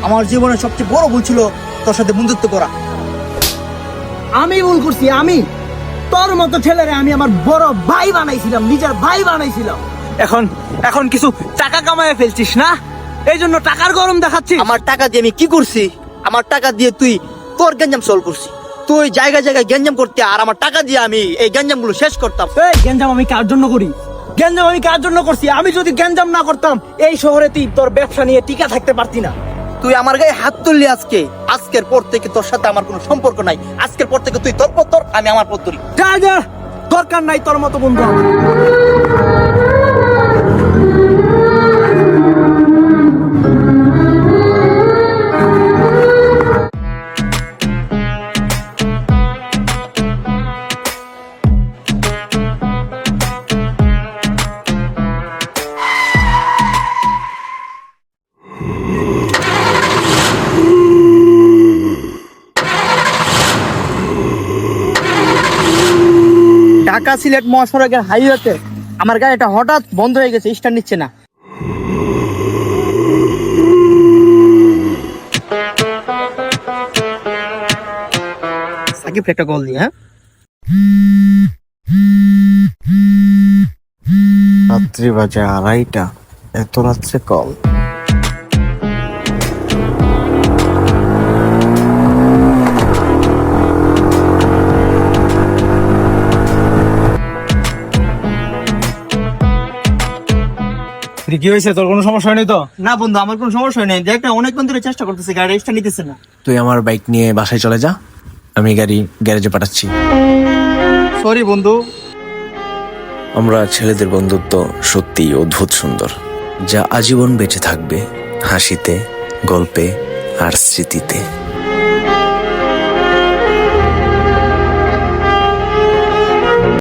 আমার জীবনের সবচেয়ে বড় ভুল ছিল তোর সাথে বন্ধুত্ব করা। আমি ভুল করছি। আমি তোর মতো ছেলেরে আমি আমার বড় ভাই বানাইছিলাম, নিজের ভাই বানাইছিলাম। এখন কিছু টাকা কামায় ফেলছিস না, এই জন্য টাকার গরম দেখাচ্ছিস। আমার টাকা দিয়ে আমি কি করছি? আমার টাকা দিয়ে তুই তোর গ্যাঞ্জাম সলভ করছি। তুই জায়গায় জায়গায় গ্যাঞ্জাম করতে, আর আমার টাকা দিয়ে আমি এই গ্যাঞ্জাম গুলো শেষ করতাম। এই গ্যাঞ্জাম আমি কার জন্য করি? গ্যাঞ্জাম আমি কার জন্য করছি? আমি যদি গ্যাঞ্জাম না করতাম এই শহরে তুই তোর ব্যবসা নিয়ে টিকা থাকতে পারতি না। তুই আমার গায়ে হাত তুললি আজকে। আজকের পর থেকে তোর সাথে আমার কোনো সম্পর্ক নাই। আজকের পর থেকে তুই তোর পথ ধর, আমি আমার পথ ধরি। যা যা, দরকার নাই তোর মতো বন্ধু আমার। ঢাকা সিলেট মহাসড়কের হাইওয়েতে আমার গাড়িটা হঠাৎ বন্ধ হয়ে গেছে, স্টার্ট নিচ্ছে না। সাকিব একটা কল দিই। হ্যাঁ, রাত্রি বাজে 2:30, এত রাত্রে কল? কি হয়েছে? তোর কোনো সমস্যা হয়নি তো? না বন্ধু, আমার কোনো সমস্যা নেই। দেখ না, অনেকক্ষণ ধরে চেষ্টা করতেছে, গাড়ি স্টার্ট নিতেছে না। তুই আমার বাইক নিয়ে বাসায় চলে যা, আমি গাড়ি গ্যারেজে পাঠাচ্ছি। সরি বন্ধু। আমরা ছেলেদের বন্ধুত্ব সত্যিই অদ্ভুত সুন্দর, যা আজীবন বেঁচে থাকবে হাসিতে, গল্পে আর স্মৃতিতে।